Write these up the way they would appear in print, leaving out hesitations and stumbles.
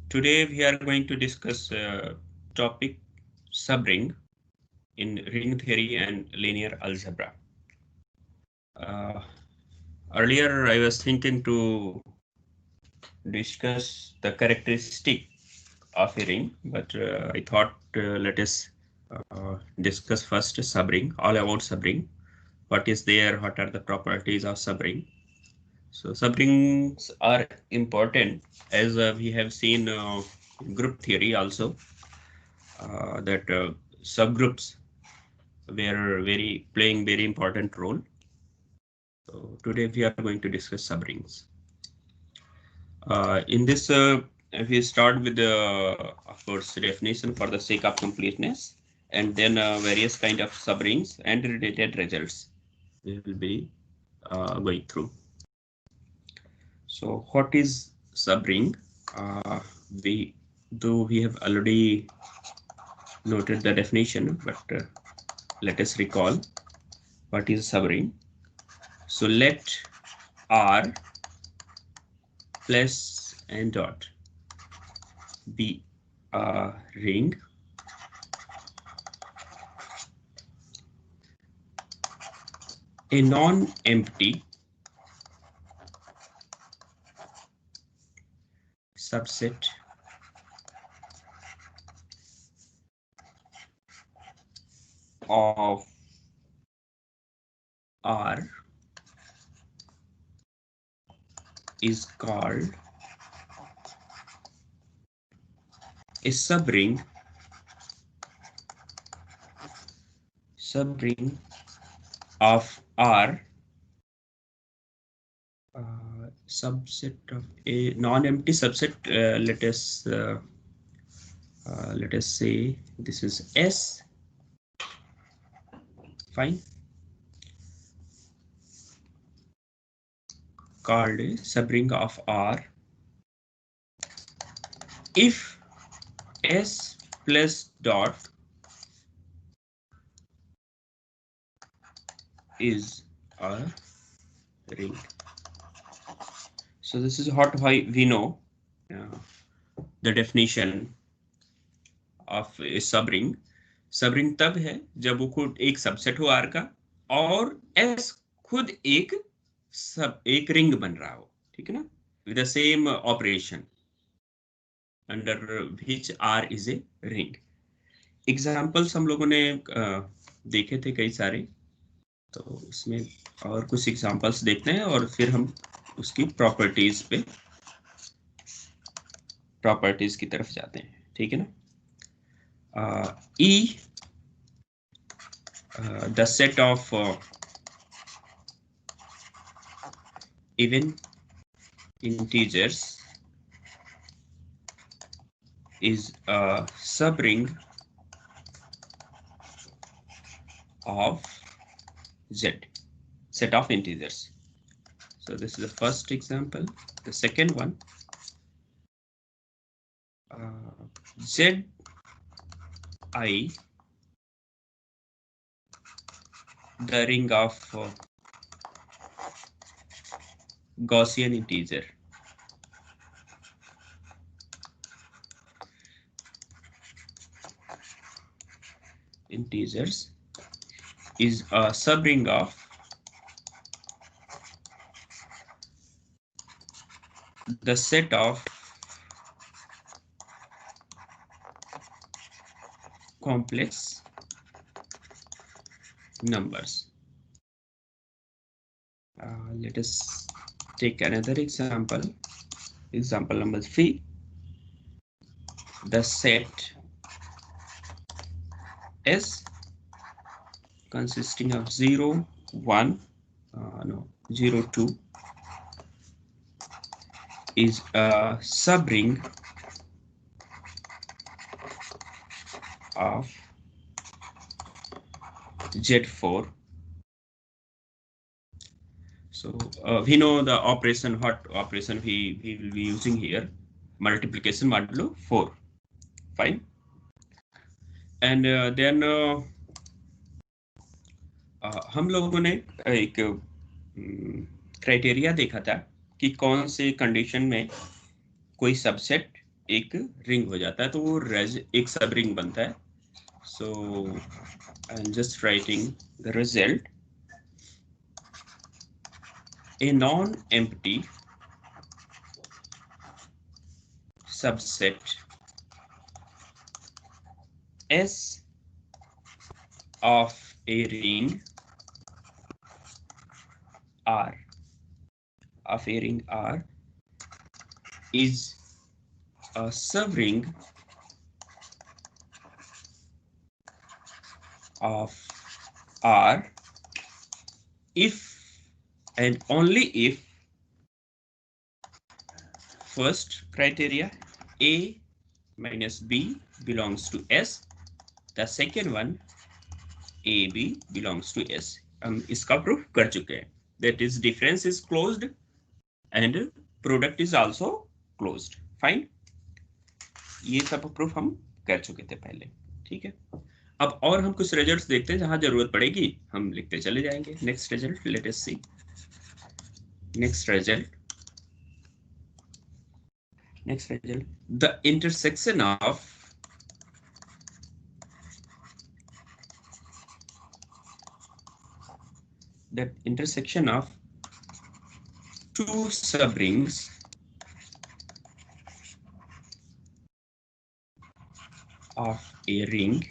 Today we are going to discuss topic subring in ring theory and linear algebra. Earlier I was thinking to discuss the characteristic of a ring, but I thought let us discuss first subring, all about subring. What is there? What are the properties of subring? So subrings are important, as we have seen group theory also, that subgroups were playing very important role. So today we are going to discuss subrings. In this, we start with the, of course, definition for the sake of completeness, and then various kind of subrings and related results we will be going through. So what is subring? We have already noted the definition, but let us recall what is subring. So let R plus n dot be a ring a non-empty subset of R is called a subring of R, subset of a non-empty subset. Let us say this is S. Fine. Called a subring of R if S plus dot is a ring. So this is what we know the definition of a subring. Subring तब है जब वो खुद एक subset हो R का और S खुद एक रिंग बन रहा हो, ठीक है ना, with the same operation under which R is a ring. Examples हम लोगों ने देखे थे कई सारे, तो इसमें और कुछ एग्जाम्पल्स देखते हैं और फिर हम उसकी प्रॉपर्टीज की तरफ जाते हैं, ठीक है ना. E, the set of even integers is a subring of Z, set of integers. So this is the first example. The second one, Z I, the ring of Gaussian integer. Integers is a subring of the set of complex numbers. Let us take another example. Example number 3. The set S consisting of 0, 1, 0, 2 is a subring of Z4. So we know the operation, what operation we will be using here, multiplication modulo 4. Fine. And then हम लोगों ने एक criteria देखा था कि कौन से condition में कोई सबसेट एक रिंग हो जाता है, तो वो एक सब रिंग बनता है. So I am just writing the result. A non-empty subset S of a ring R is a subring of R if and only if first criteria A minus B belongs to S, the second one AB belongs to S. हम इसका proof कर चुके हैं. That is, difference is closed and product is also closed. Fine. ये सब proof हम कर चुके थे पहले. ठीक है. अब और हम कुछ रिजल्ट्स देखते हैं, जहां जरूरत पड़ेगी हम लिखते चले जाएंगे. Next result, let us see. Next result, the intersection of two subrings of a ring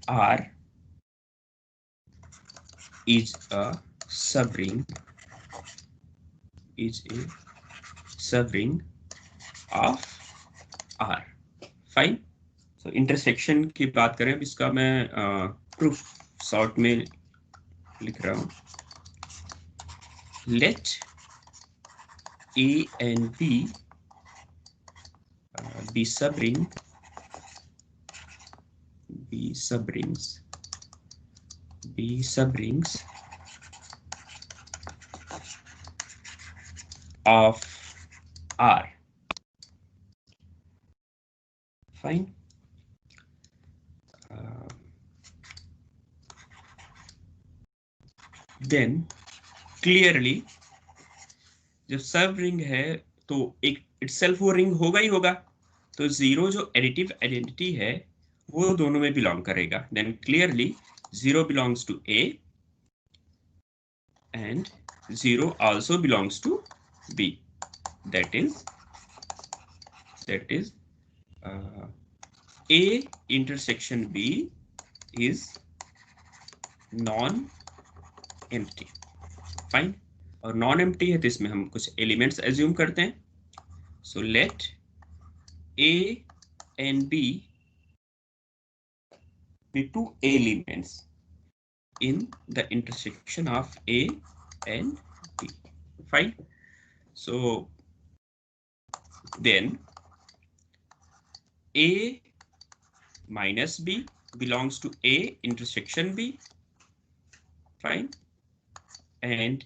R is a subring of R. Fine. So intersection की बात करें, अब इसका मैं प्रूफ शॉर्ट में लिख रहा हूं. Let A and B be subrings of R. Fine. Then clearly जब सब रिंग है तो एक इटसेल्फ वो रिंग होगा ही होगा, तो जीरो जो एडिटिव आइडेंटिटी है वो दोनों में बिलोंग करेगा. Then clearly zero belongs to A and 0 also belongs to B. That is A intersection B is non-empty. Fine. और नॉन एम्प्टी है तो इसमें हम कुछ एलिमेंट्स एज्यूम करते हैं. So let A and B be two elements in the intersection of A and B. Fine. So then A minus B belongs to A intersection B. Fine. And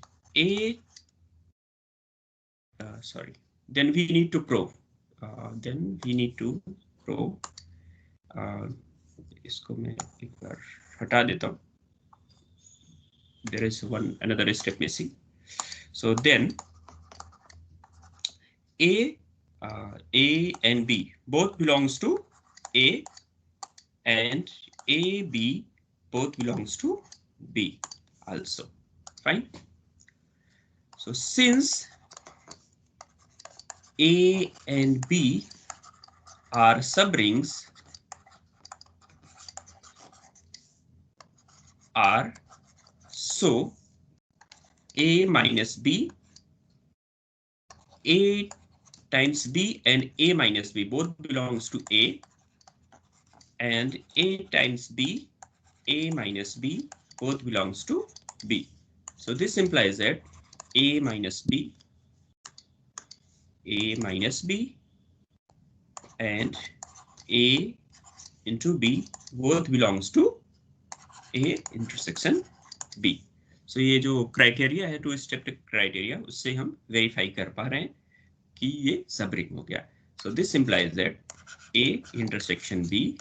then we need to prove. इसको मैं एक बार हटा देता हूं. There is another step missing. So then A and B both belongs to A and AB both belongs to B also. Fine. So since A and B are subrings R, so A minus B, A times B and A minus B both belongs to A, and A times B, A minus B both belongs to B. So this implies that A minus B and A into B both belongs to A intersection B. So ये जो criteria है, to step criteria, उससे हम verify कर पा रहे हैं कि ये सबरिंग हो गया. So this implies that A intersection B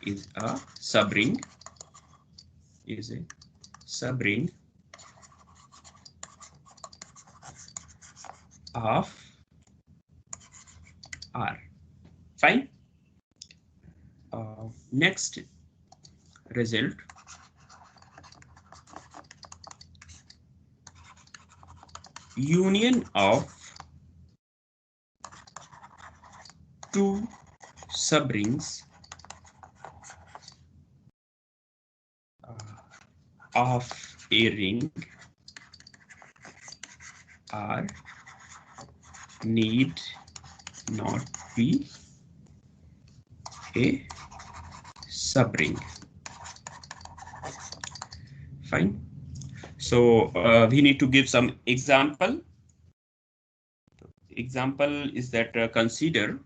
is a subring of R. Fine. Next result. Union of two subrings of a ring R need not be a subring. Fine. So we need to give some example. Example is that consider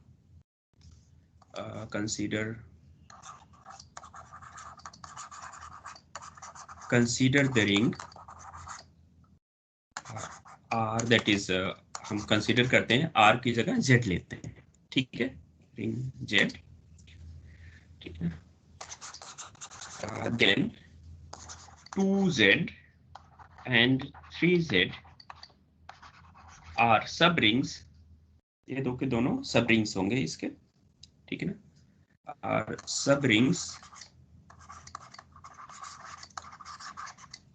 the ring R, that is हम consider करते हैं R की जगह Z लेते हैं, ठीक है, ring Z, ठीक है, then 2Z and 3Z are सब रिंग्स, ये दो के दोनों सब रिंग्स होंगे इसके, ठीक है ना, are सब rings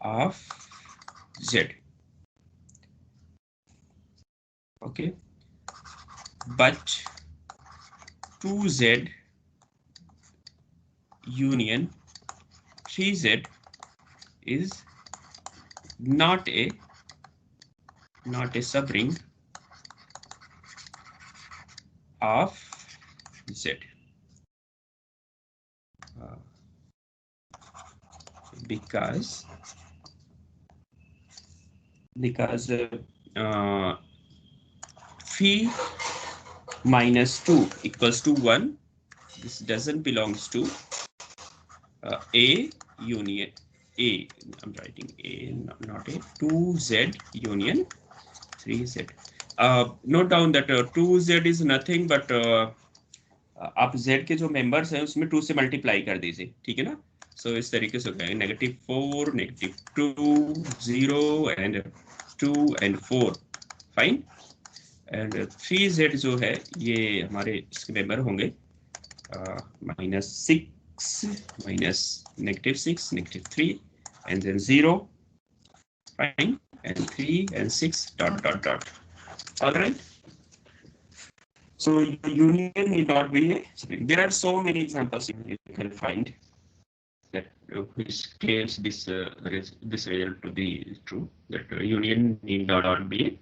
of Z. Okay, but 2Z union 3Z is not a subring of Z. Because 3 minus 2 equals to 1. This doesn't belongs to A union A. I'm writing A, not A. 2Z union 3Z. Note down that 2Z is nothing but आप Z के जो members हैं उसमें 2 से multiply कर दीजिए, ठीक है ना. सो इस तरीके से होगा -4, -2, 0 and 2 and 4. Fine. And 3Z जो है ये हमारे इसके मेंबर होंगे -6, -6, -3 and then 0. Fine. And 3 and 6 ... All right. So union need not be a subring. There are so many examples you can find that which claims this result to be true, that union need not be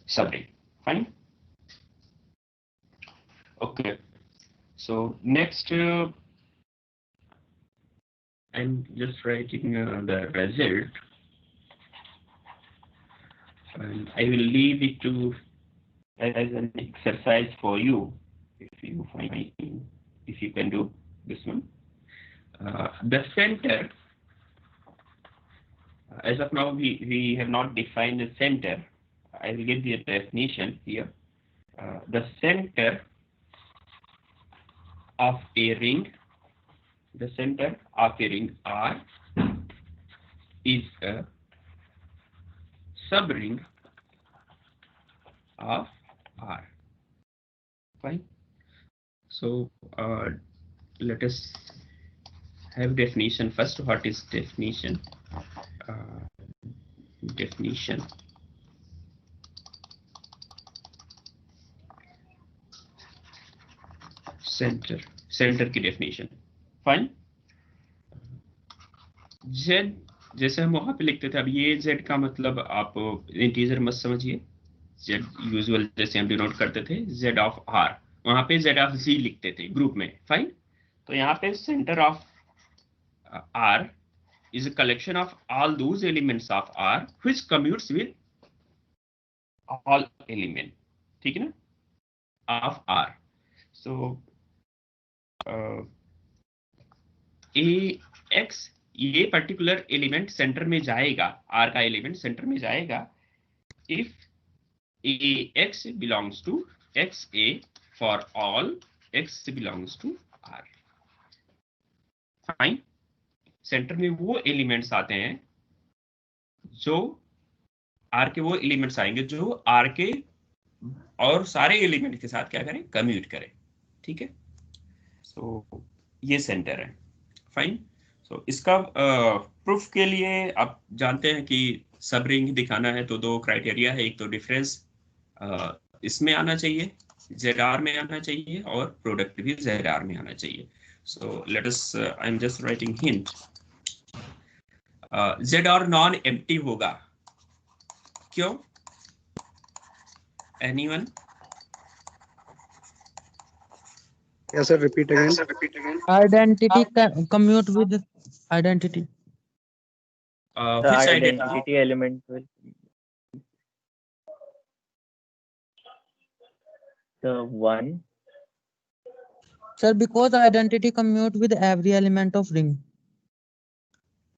subring. Fine. Okay. So next, I'm just writing the result, and I will leave it to as an exercise for you, if you can do this one. The center, as of now we have not defined the center. I will give the definition here. The center of a ring, R is a subring of R. Fine. So let us have definition first. What is definition? Definition. Centre की definition. Fine. Z जैसे हम वहां पे लिखते थे, अब ये Z का मतलब आप इंटीजर मत समझिए. Z यूजुअल जैसे हम डिनोट करते थे Z ऑफ R, वहां पे Z ऑफ Z लिखते थे ग्रुप में. फाइन. तो यहाँ पे centre of R is a collection of all those elements of R which commutes with all element, ठीक है ना, of R. So AX, ये पर्टिकुलर एलिमेंट सेंटर में जाएगा, R का एलिमेंट सेंटर में जाएगा if AX belongs to XA for all X belongs to R. Fine. Centre में वो एलिमेंट्स आते हैं जो R के, वो एलिमेंट्स आएंगे जो R के और सारे एलिमेंट के साथ क्या करें, कम्यूट करें, ठीक है। सो ये सेंटर है, फाइन। सो इसका प्रूफ के लिए आप जानते हैं कि सब रिंग दिखाना है तो दो क्राइटेरिया है, एक तो डिफरेंस इसमें आना चाहिए, ZR में आना चाहिए, और प्रोडक्ट भी ZR में आना चाहिए। सो let us, I am just writing hint, ZR non empty होगा, क्यों? Anyone? Yes, sir. Repeat again. Identity commute with identity. The Which identity element will the one. Sir, because identity commute with every element of ring.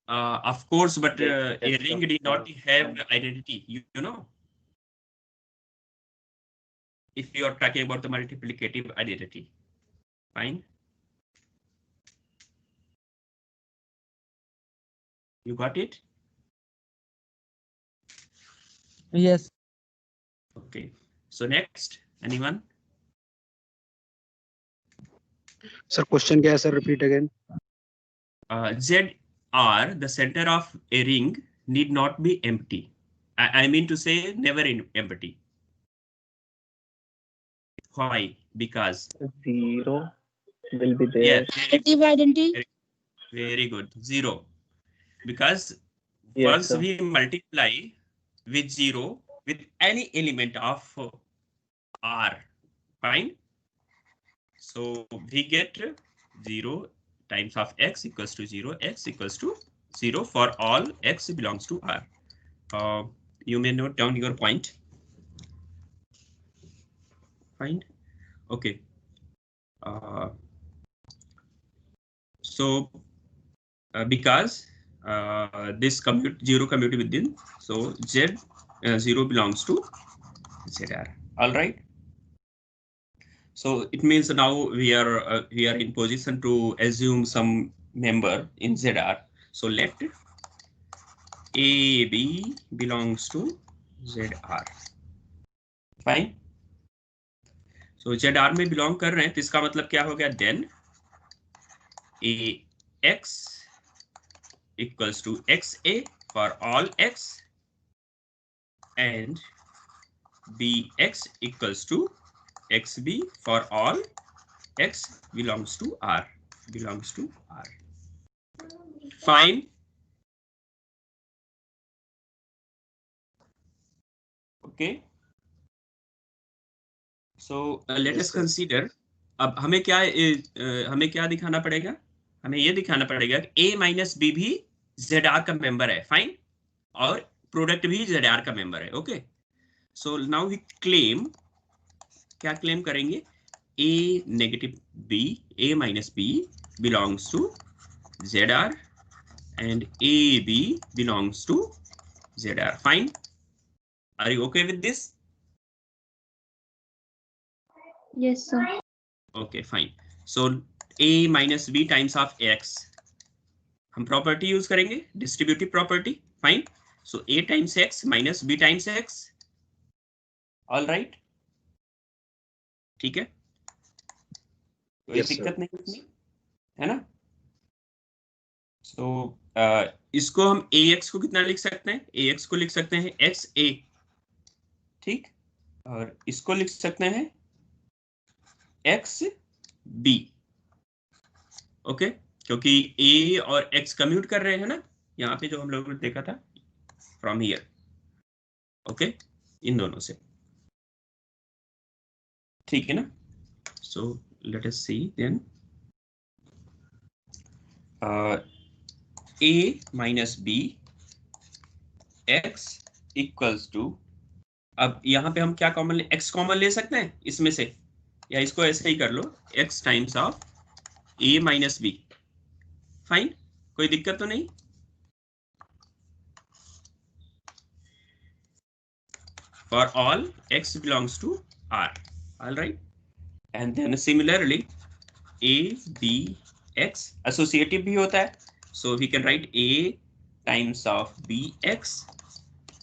Of course, but Yes, a yes, ring sir. did not have identity, you know. If you are talking about the multiplicative identity, fine. You got it? Yes. Okay. So next, anyone? Sir, question क्या है sir? Repeat again. ZR, the center of a ring, need not be empty. I mean to say never empty. Why? Because 0 will be there. yes, Negative identity. very good. 0. Because Yes, once sir. we multiply with 0 with any element of R, fine. So we get 0 times of x equals to 0, x equals to 0 for all x belongs to R. You may note down your point. Fine. Okay. So because this commute 0 commute within, so Z 0 belongs to ZR. All right. So it means now we are in position to assume some member in ZR. So let AB belongs to ZR. Fine. So ZR में belong कर रहे हैं तो इसका मतलब क्या हो गया? Then AX equals to XA for all X and BX equals to XB for all X belongs to R. Belongs to R. Fine. Okay. So let us consider. अब हमें क्या दिखाना पड़ेगा? हमें ये दिखाना पड़ेगा कि A माइनस बी भी ZR का मेंबर है, फाइन, और प्रोडक्ट भी ZR का मेंबर है। Okay, so now we claim, क्या क्लेम करेंगे? A negative B, A minus B belongs to ZR and AB belongs to ZR. Fine. Are you okay with this? Yes, sir. Okay, fine. So A minus B times of X. हम property use करेंगे, distributive property, fine. So A times X minus B times X. All right, ठीक है, कोई दिक्कत नहीं इसमें, है ना? सो इसको हम AX को कितना लिख सकते हैं? AX को लिख सकते हैं XA, ठीक, और इसको लिख सकते हैं XB. ओके, क्योंकि A और X कम्यूट कर रहे हैं ना, यहाँ पे जो हम लोगों ने देखा था फ्रॉम हियर. ओके, इन दोनों से, ठीक है ना? So let us see then A minus B X equals to, अब यहाँ पे हम क्या कॉमन ले, X कॉमन ले सकते हैं इसमें से, या इसको ऐसे ही कर लो, X times of A minus B. Fine, कोई दिक्कत तो नहीं? For all X belongs to R. All right. And then similarly, A, B, X associative भी होता है. So we can write A times of BX,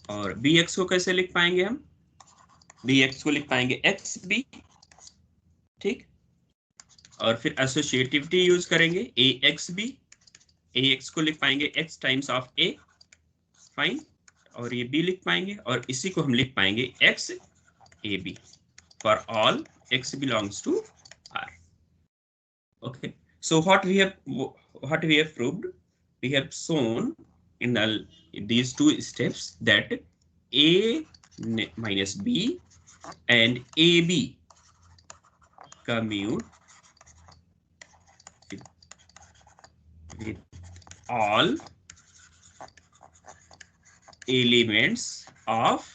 और BX को कैसे लिख पाएंगे हम? बी एक्स को लिख पाएंगे एक्स बी, ठीक। और फिर एसोसिएटिविटी यूज करेंगे, ए एक्स बी, ए एक्स को लिख पाएंगे x times of A, fine. और ये बी लिख पाएंगे और इसी को हम लिख पाएंगे X A B for all X belongs to R. Okay, so what we have proved, we have shown in these two steps that A minus B and AB commute with all elements of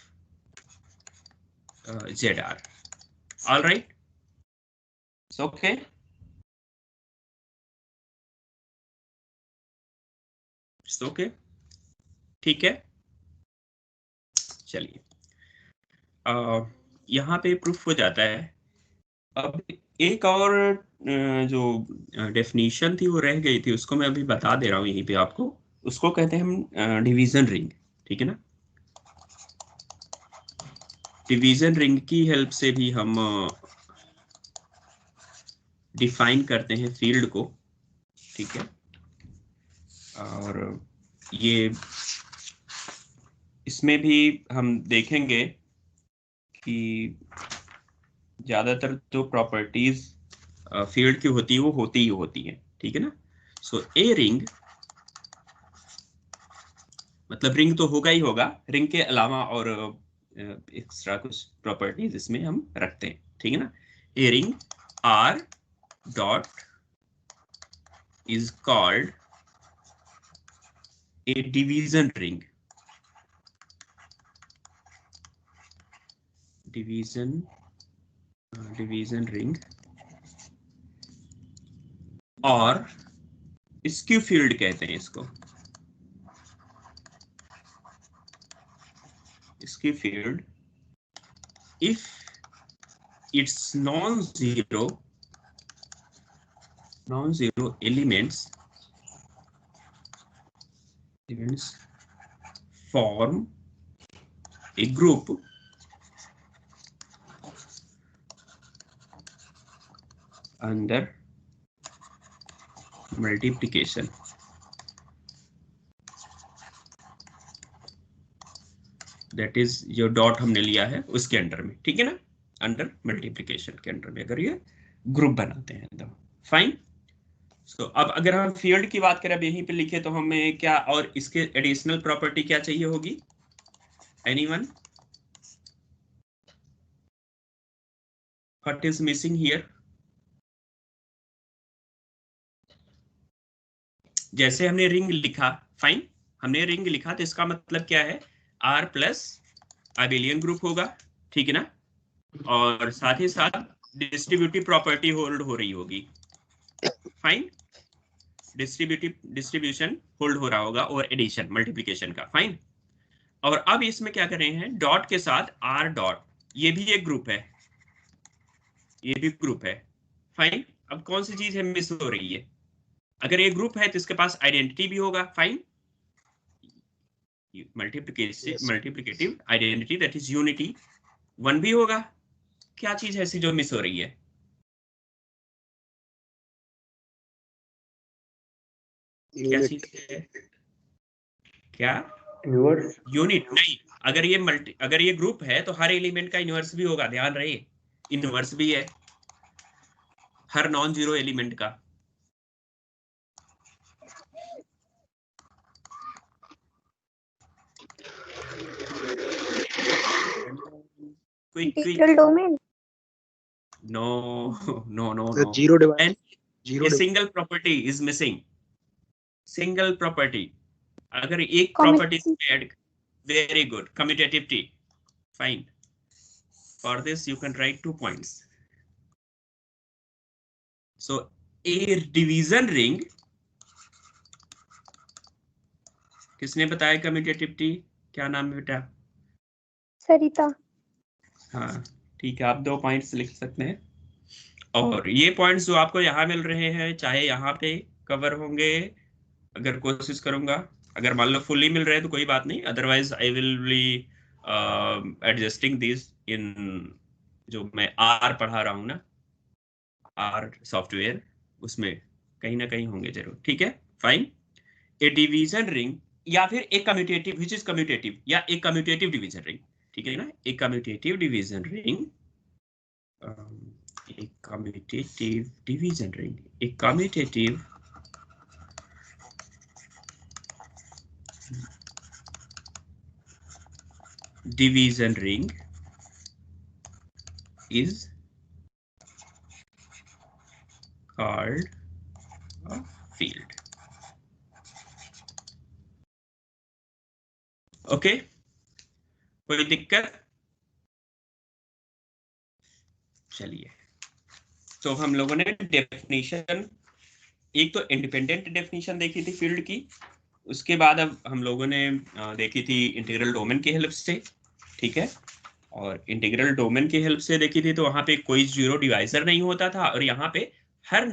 ZR. All right, so okay. Okay, ठीक है। चलिए यहाँ पे proof हो जाता है। अब एक और जो डेफिनेशन थी वो रह गई थी, उसको मैं अभी बता दे रहा हूँ यहीं पे आपको। उसको कहते हैं हम डिवीजन रिंग, ठीक है ना। डिवीजन रिंग की हेल्प से भी हम डिफाइन करते हैं फील्ड को, ठीक है। और ये इसमें भी हम देखेंगे कि ज्यादातर जो प्रॉपर्टीज फील्ड की होती है वो होती ही होती हैं, ठीक है ना। सो ए रिंग मतलब रिंग तो होगा ही होगा, रिंग के अलावा और एक्स्ट्रा कुछ प्रॉपर्टीज इसमें हम रखते हैं, ठीक है ना। A ring R dot is called a division ring. Division ring और skew field कहते हैं इसको। skew field if its non-zero elements form a group under multiplication। That is जो डॉट हमने लिया है उसके अंडर में, ठीक है ना। अंडर मल्टीप्लिकेशन के अंडर में अगर ये ग्रुप बनाते हैं तो फाइन। सो अब अगर हम फील्ड की बात करें, अब यहीं पे लिखे तो हमें क्या और इसके एडिशनल प्रॉपर्टी क्या चाहिए होगी? Anyone? What is missing here? जैसे हमने रिंग लिखा, फाइन, हमने रिंग लिखा तो इसका मतलब क्या है? R प्लस अबेलियन ग्रुप होगा, ठीक है ना। और साथ ही साथ डिस्ट्रीब्यूटिव प्रॉपर्टी होल्ड हो रही होगी, फाइन। डिस्ट्रीब्यूशन होल्ड हो रहा होगा और एडिशन मल्टीप्लिकेशन का, फाइन। और अब इसमें क्या कर रहे हैं? डॉट के साथ R डॉट, ये भी एक ग्रुप है, ये भी ग्रुप है, फाइन। अब कौन सी चीज है मिस हो रही है? अगर ये ग्रुप है तो इसके पास आइडेंटिटी भी होगा, fine. Multiplicative identity that is unity 1 भी होगा। क्या चीज है ऐसी जो मिस हो रही है? क्या चीज है? क्या? इनवर्स? यूनिट नहीं। अगर ये ग्रुप है तो हर एलिमेंट का इनवर्स भी होगा, ध्यान रहे, इनवर्स भी है हर नॉन जीरो एलिमेंट का। Integral domain. No. Zero divided. And a single property is missing. Single property. अगर एक property add, very good, commutativity, fine. For this you can write 2 points. So a division ring, किसने बताया commutativity? क्या नाम है बेटा? Sarita. हाँ ठीक है, आप 2 पॉइंट्स लिख सकते हैं। और ये पॉइंट्स जो आपको यहाँ मिल रहे हैं, चाहे यहाँ पे कवर होंगे, अगर कोशिश करूंगा, अगर मान लो फुली मिल रहे हैं तो कोई बात नहीं, otherwise I will be adjusting this in जो मैं आर पढ़ा रहा हूं ना, आर सॉफ्टवेयर, उसमें कहीं ना कहीं होंगे जरूर। ठीक है, फाइन। ए डिवीजन रिंग या फिर एक कम्यूटेटिव, विच इज कम्यूटेटिव, या एक कम्यूटेटिव डिवीजन रिंग, ठीक है ना, एक कम्यूटेटिव डिवीजन रिंग, एक कम्यूटेटिव डिवीजन रिंग, एक commutative division ring is called a field. Okay, कोई दिक्कत? चलिए, तो हम लोगों ने डेफिनेशन, एक तो इंडिपेंडेंट डेफिनेशन देखी थी फील्ड की, उसके बाद अब हम लोगों ने देखी थी इंटीग्रल डोमेन की हेल्प से, ठीक है, और इंटीग्रल डोमेन की हेल्प से देखी थी तो वहां पे कोई जीरो डिवाइजर नहीं होता था, और यहाँ पे हर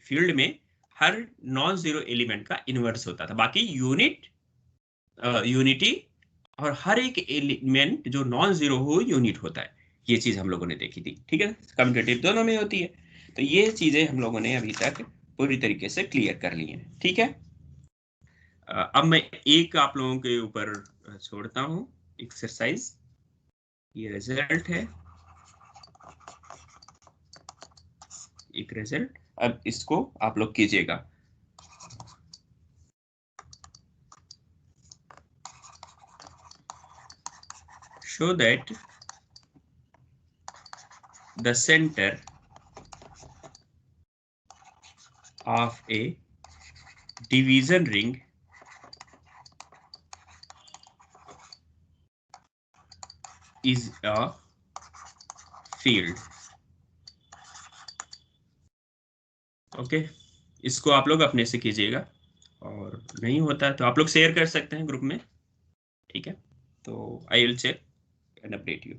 फील्ड में हर नॉन जीरो एलिमेंट का इनवर्स होता था, बाकी यूनिटी और हर एक एलिमेंट जो नॉन जीरो हो यूनिट होता है। ये चीज हम लोगों ने देखी थी, ठीक है, कम्यूटेटिव दोनों में होती है। तो ये चीजें हम लोगों ने अभी तक पूरी तरीके से क्लियर कर ली हैं, ठीक है। अब मैं एक आप लोगों के ऊपर छोड़ता हूं एक्सरसाइज, ये रिजल्ट है, एक रिजल्ट, अब इसको आप लोग कीजिएगा। Show that the centre of A division ring is a field. Okay, इसको आप लोग अपने से कीजिएगा, और नहीं होता है तो आप लोग शेयर कर सकते हैं ग्रुप में, ठीक है। तो I will check and update you.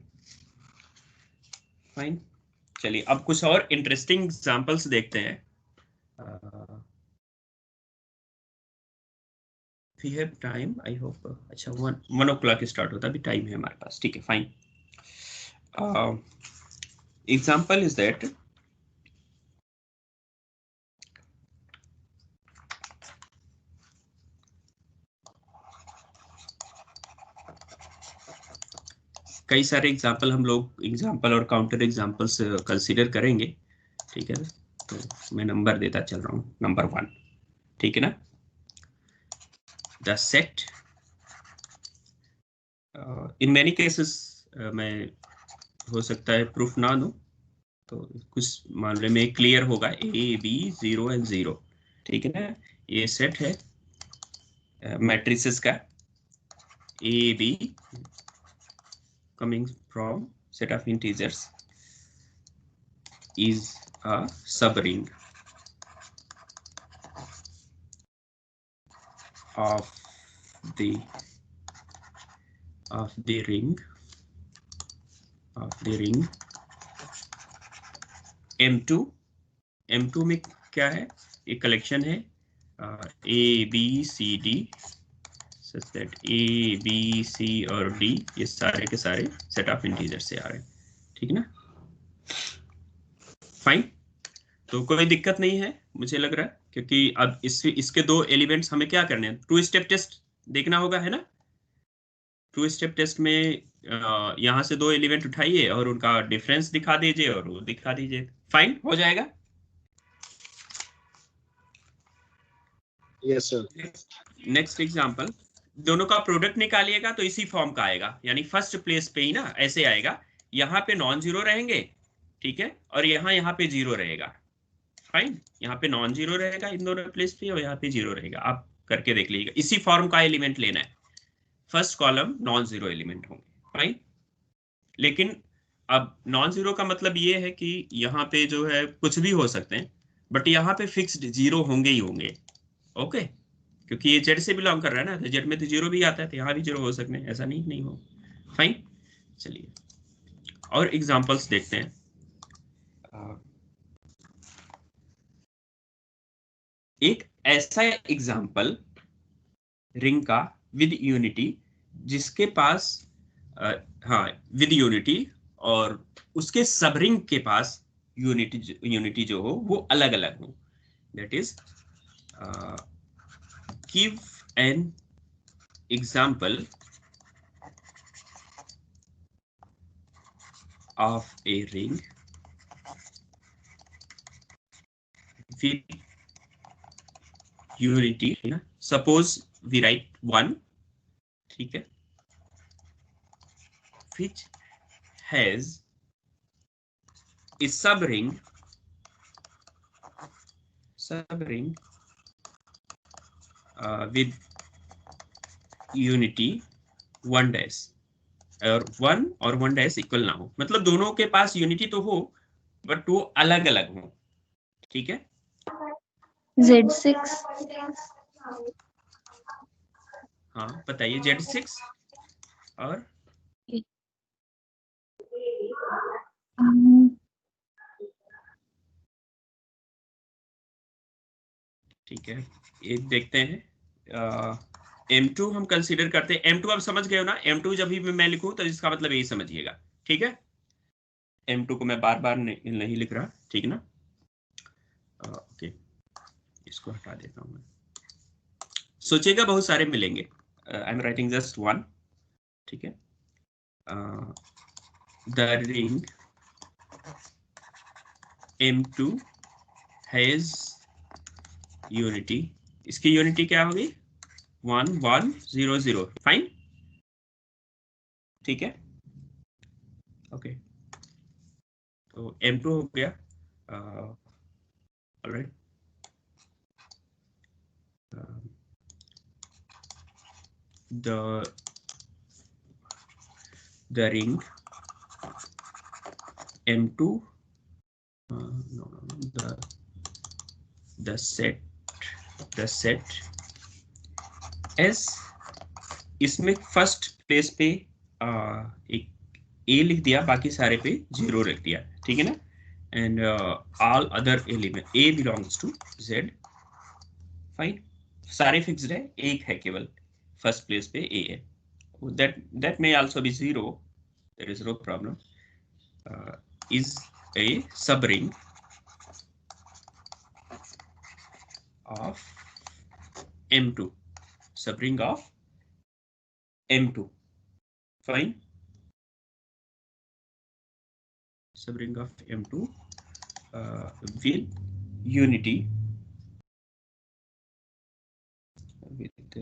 Fine, चलिए अब कुछ और इंटरेस्टिंग एग्जांपल्स देखते हैं। We have time, I hope. अच्छा, 1 o'clock स्टार्ट होता है, अभी टाइम है हमारे पास, ठीक है, फाइन। Example is that कई सारे एग्जाम्पल हम लोग एग्जाम्पल और काउंटर एग्जाम्पल्स कंसीडर करेंगे, ठीक है। तो मैं नंबर देता चल रहा हूँ, नंबर 1, ठीक है ना। The set in many cases मैं हो सकता है प्रूफ ना दूं, तो कुछ मामले में क्लियर होगा, ए बी 0 एंड 0, ठीक है ना। ये सेट है मैट्रिसेस का, A B coming from set of integers is a subring of the ring M2। M2 में क्या है, एक कलेक्शन है A B C D, such that A B C और D ये सारे के सारे सेट ऑफ इंटीजर से आ रहे हैं, ठीक ना। फाइन, तो कोई दिक्कत नहीं है मुझे लग रहा है, क्योंकि अब इसके दो एलिमेंट्स हमें क्या करने हैं, 2 स्टेप टेस्ट देखना होगा, है ना। 2 स्टेप टेस्ट में यहाँ से 2 एलिमेंट उठाइए और उनका डिफरेंस दिखा दीजिए और वो दिखा दीजिए, फाइन हो जाएगा। Yes sir. नेक्स्ट एग्जांपल, दोनों का प्रोडक्ट निकालिएगा तो इसी फॉर्म का आएगा, यानी फर्स्ट प्लेस पे ही ना ऐसे आएगा, यहाँ पे नॉन जीरो रहेंगे, ठीक है, और यहाँ पे जीरो रहेगा, फाइन। यहाँ पे नॉन जीरो रहेगा इन दोनों प्लेस पे, और यहाँ पे जीरो रहेगा। आप करके देख लीजिएगा, इसी फॉर्म का एलिमेंट लेना है, first column non zero element होंगे, फाइन। लेकिन अब नॉन जीरो का मतलब ये है कि यहाँ पे जो है कुछ भी हो सकते हैं, बट यहाँ पे फिक्स्ड जीरो होंगे ही होंगे, ओके, क्योंकि ये जेड से बिलोंग कर रहा है ना, तो जेड में तो जीरो भी आता है, तो यहाँ भी जीरो हो सकते हैं, ऐसा नहीं हो, फाइन। चलिए और एग्जांपल्स देखते हैं। एक ऐसा एग्जांपल रिंग का विद यूनिटी, जिसके पास हाँ विद यूनिटी और उसके सब रिंग के पास यूनिटी जो हो वो अलग अलग हो. That is give an example of a ring with unity. Suppose we write 1, ठीक है, which has a subring with unity 1 dash, और 1 और 1 डैश इक्वल ना हो, मतलब दोनों के पास यूनिटी तो हो बट वो अलग अलग हो. ठीक है, Z6. हाँ बताइए. Z6 और ठीक है, एक देखते हैं. M2 हम कंसीडर करते हैं. M2 आप समझ गए हो ना. M2 जब भी मैं लिखूं तो इसका मतलब यही समझिएगा. ठीक है, M2 को मैं बार बार नहीं लिख रहा. ठीक ना. ओके, इसको हटा देता हूं मैं. सोचिएगा बहुत सारे मिलेंगे. I am writing just 1. ठीक है, the ring M2 has unity. इसकी यूनिटी क्या होगी? 1 1 0 0. फाइन. ठीक है, ओके. तो M2 हो गया. Alright. the ring M2 the set S, इसमें फर्स्ट प्लेस पे एक A लिख दिया, बाकी सारे पे 0 लिख दिया. ठीक है ना. And all other element A belongs to Z. Fine, सारे फिक्स्ड है, एक है केवल फर्स्ट प्लेस पे A है. that may also be 0. There is no problem. Is a subring of M2. Subring of M2. Fine. Subring of M2 with unity with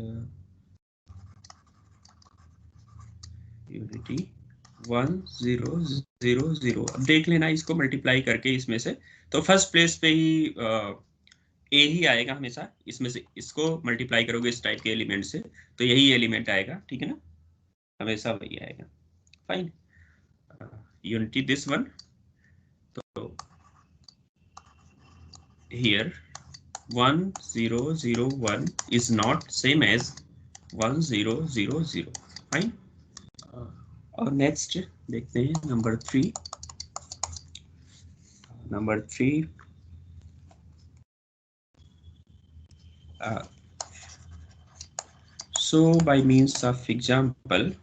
unity 1 0 0 0. अब देख लेना इसको मल्टीप्लाई करके इसमें से, तो फर्स्ट प्लेस पे ही ए ही आएगा हमेशा. इसमें से इसको मल्टीप्लाई करोगे इस टाइप के एलिमेंट से तो यही एलिमेंट आएगा. ठीक है ना, हमेशा वही आएगा. फाइन. Unity this one. तो here 1 0 0 1 is not same as 1 0 0 0. Fine. और नेक्स्ट देखते हैं number 3. Number 3, so by means of example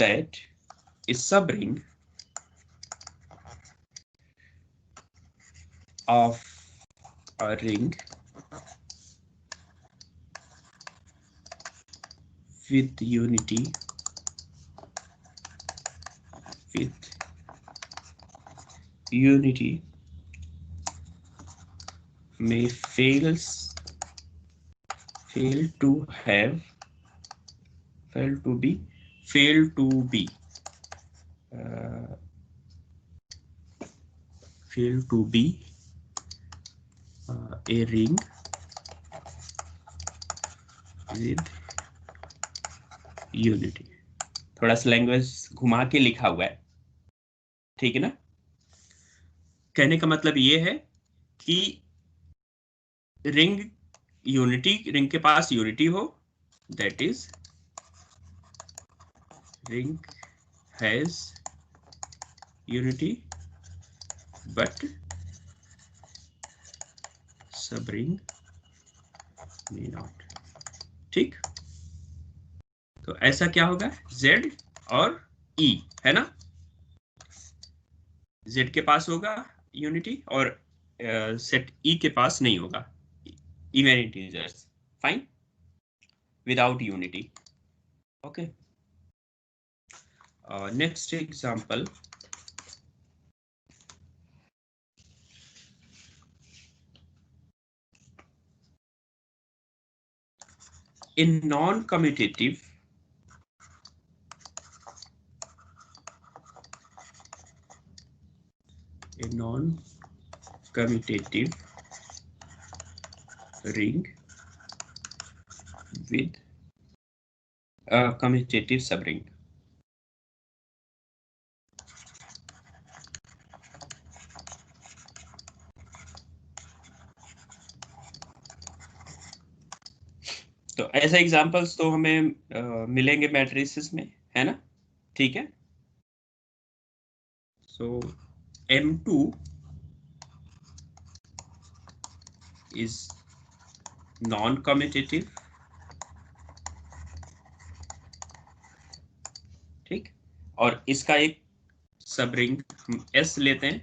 that is subring of a ring with unity may fail to be a ring with unity. थोड़ा सा language घुमा के लिखा हुआ है. ठीक है ना. कहने का मतलब ये है कि रिंग के पास यूनिटी हो, that is ring has unity but subring V not, ठीक। तो ऐसा क्या होगा, Z और E है ना, Z के पास होगा यूनिटी और सेट E के पास नहीं होगा, even integers, fine, without unity, okay. Next example, in non-commutative ring with a commutative subring. तो ऐसे एग्जांपल्स तो हमें मिलेंगे मैट्रिसेस में, है ना, ठीक है। सो M2 is non-commutative, ठीक, और इसका एक सब रिंग हम S लेते हैं,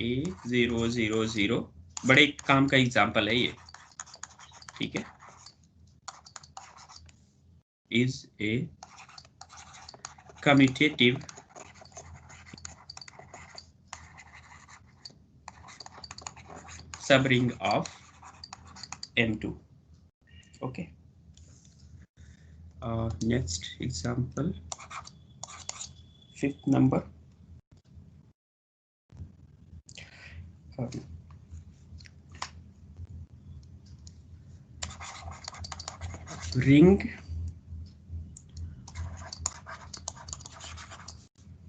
A000, बड़े काम का एग्जांपल है ये, ठीक है, is a commutative subring of M2, okay. Next example, 5th number, ring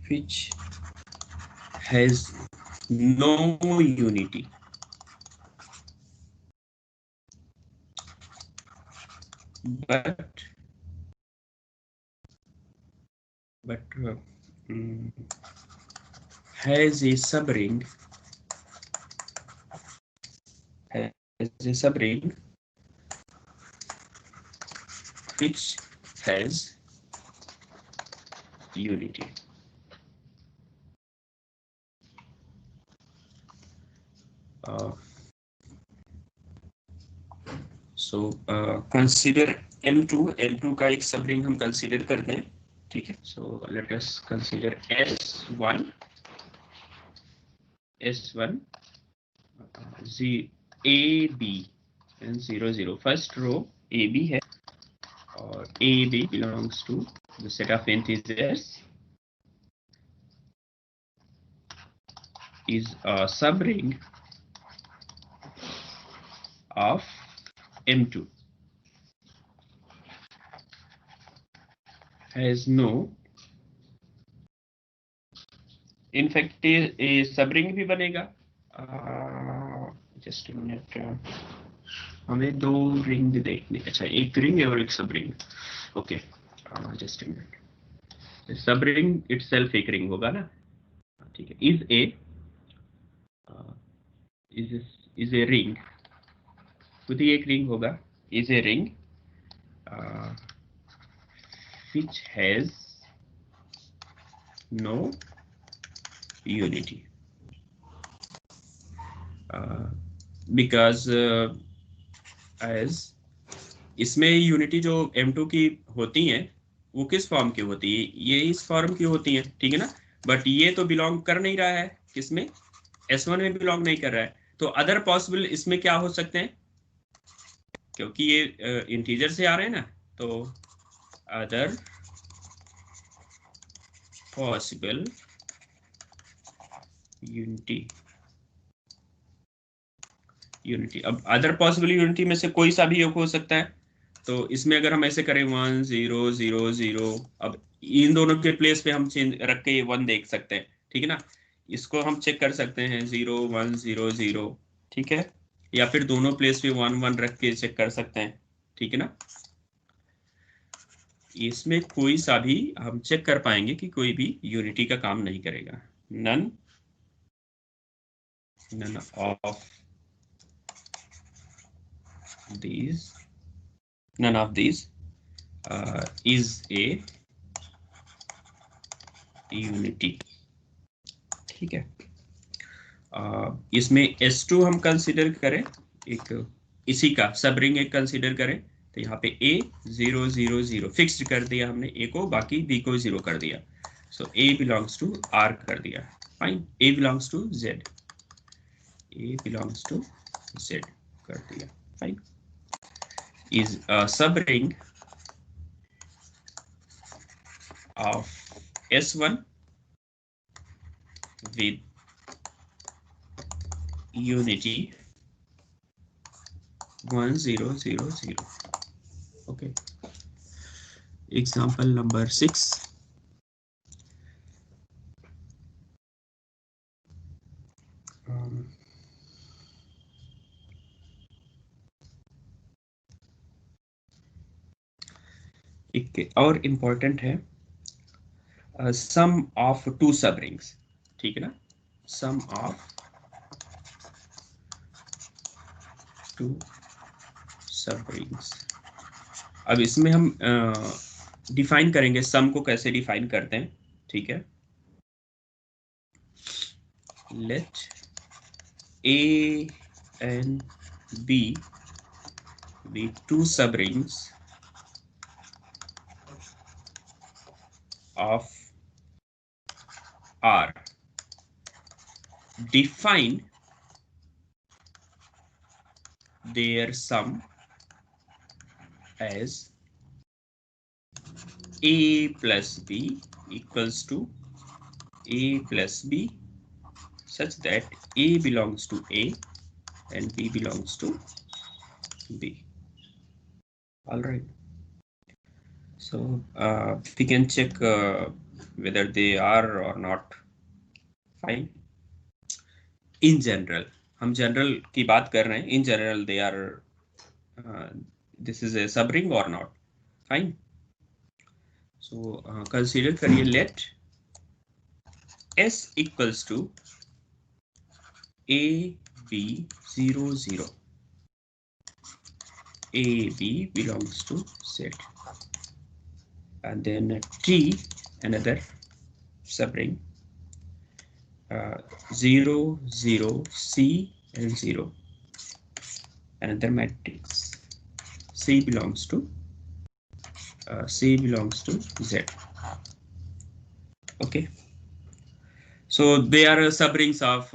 which has no unity, but has a subring, which has unity. So consider M2 का एक सबरिंग हम कंसीडर करते हैं, ठीक है। So let us consider S1 AB and 0 first row AB है और AB belongs to the set of integers is a subring of M2, has no, in fact a subring भी बनेगा, जस्ट मिनट, हमें दो रिंग देखने, अच्छा एक ring है और एक subring, okay, just minute, subring itself एक रिंग होगा ना, ठीक है, इज ए रिंग, खुद ही एक रिंग होगा, is a ring which has no unity, because as इसमें यूनिटी जो M2 की होती हैं वो किस फॉर्म की होती है, ये इस फॉर्म की होती है, ठीक है ना, बट ये तो बिलोंग कर नहीं रहा है, किसमें, S1 में बिलोंग नहीं कर रहा है, तो अदर पॉसिबल इसमें क्या हो सकते हैं, क्योंकि ये इंटीजर से आ रहे हैं ना, तो अदर पॉसिबल यूनिटी, अब अदर पॉसिबल यूनिटी में से कोई सा भी एक हो सकता है, तो इसमें अगर हम ऐसे करें 1 0 0 0, अब इन दोनों के प्लेस पे हम चेंज रख के 1 देख सकते हैं, ठीक है ना, इसको हम चेक कर सकते हैं 0 1 0 0, ठीक है, या फिर दोनों प्लेस पे 1 1 रख के चेक कर सकते हैं, ठीक है ना, इसमें कोई सा भी हम चेक कर पाएंगे कि कोई भी यूनिटी का काम नहीं करेगा, none of these is a unity. ठीक है, इसमें S2 हम कंसीडर करें, एक इसी का सब रिंग एक कंसीडर करें, तो यहाँ पे A 0 0 0 फिक्स्ड कर दिया हमने A को, बाकी B को 0 कर दिया. So A belongs to R कर दिया. Fine. A belongs to Z. A belongs to Z कर दिया. Fine. Is a subring of S1 with unity 1 0 0 0. Okay. Example number 6. एक और इम्पोर्टेंट है, सम ऑफ टू सब रिंग्स. ठीक है ना, सम ऑफ टू सब रिंग्स. अब इसमें हम डिफाइन करेंगे सम को, कैसे डिफाइन करते हैं. ठीक है, late A and B be two subrings of R. Define their sum as A plus B equals to A plus B, such that A belongs to A and B belongs to B. All right. So we can check whether they are or not. Fine. In general, हम general की बात कर रहे हैं. In general, they are this is a subring or not. Fine. So consider करिए, let S equals to A B 0 0. A B belongs to Z. And then T, another subring, 0 0 C and 0. Another matrix, C belongs to Z. Okay, so they are subrings of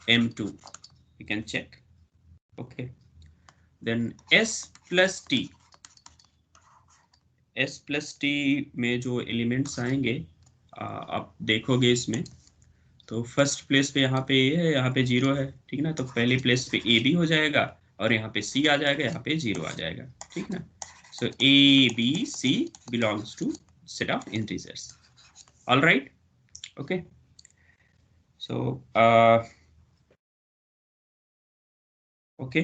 M2. You can check. Okay, then S plus T में जो elements आएंगे आप देखोगे इसमें, तो first place पे यहाँ पे A है, यहाँ पे 0 है. ठीक ना, तो पहली प्लेस पे A B हो जाएगा और यहाँ पे C आ जाएगा, यहाँ पे 0 आ जाएगा. ठीक ना, so A B C belongs to set of integers. All right. Okay, so okay,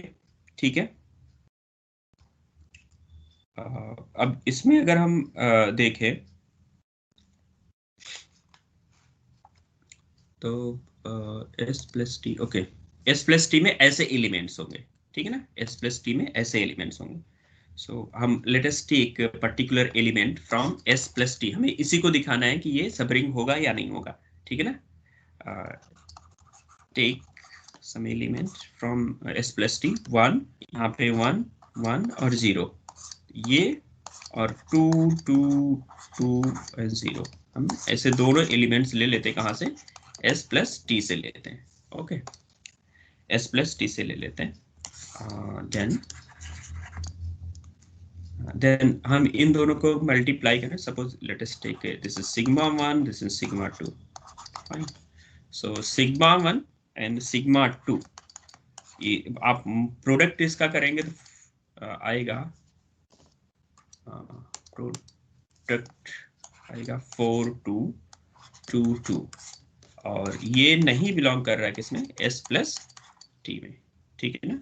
ठीक है. अब इसमें अगर हम देखें तो S plus T, okay, S plus T में ऐसे एलिमेंट्स होंगे. ठीक है ना, S प्लस टी में ऐसे एलिमेंट्स होंगे. सो हम let us take particular element from S plus T. हमें इसी को दिखाना है कि ये सबरिंग होगा या नहीं होगा. ठीक है ना, take some element from S plus T. 1, यहाँ पे 1 1 और 0, ये और 2 2 2 और 0. हम ऐसे दोनों एलिमेंट्स ले लेते हैं. कहाँ से? S plus T से लेते हैं. ओके, S plus T से ले लेते हैं. then हम इन दोनों को मल्टीप्लाई करें. Suppose let us take this is sigma 1, this is sigma 2. Fine. So sigma 1 and sigma 2, ये आप प्रोडक्ट इसका करेंगे तो आएगा, प्रोडक्ट आएगा 4 2 2 2, और ये नहीं बिलोंग कर रहा है किसमें? S प्लस टी में. ठीक है ना,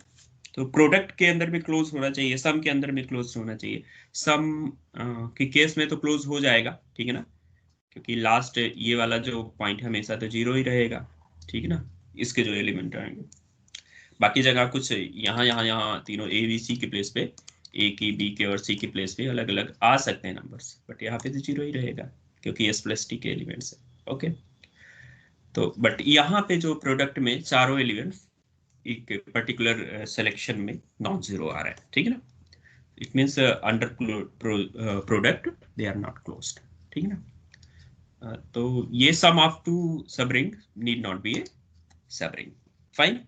तो प्रोडक्ट के अंदर भी क्लोज होना चाहिए, सम के अंदर भी क्लोज होना चाहिए. सम के केस में तो क्लोज हो जाएगा. ठीक है ना, क्योंकि लास्ट ये वाला जो पॉइंट हमेशा तो 0 ही रहेगा, ठीक है ना, इसके जो एलिमेंट आएंगे। बाकी जगह कुछ यहाँ तीनों ए बी सी के प्लेस पे, ए की, बी के और सी के प्लेस पे अलग अलग आ सकते हैं नंबर्स, बट यहाँ पे तो 0 ही रहेगा क्योंकि एस प्लस टी के एलिमेंट्स है। ओके, तो बट यहाँ पे जो प्रोडक्ट में चारों एलिमेंट्स एक पर्टिकुलर सिलेक्शन में नॉन जीरो आ रहा है, ठीक है ना, it means under product they are not closed, ठीक है ना। तो ये sum of two subring need not be a subring, fine.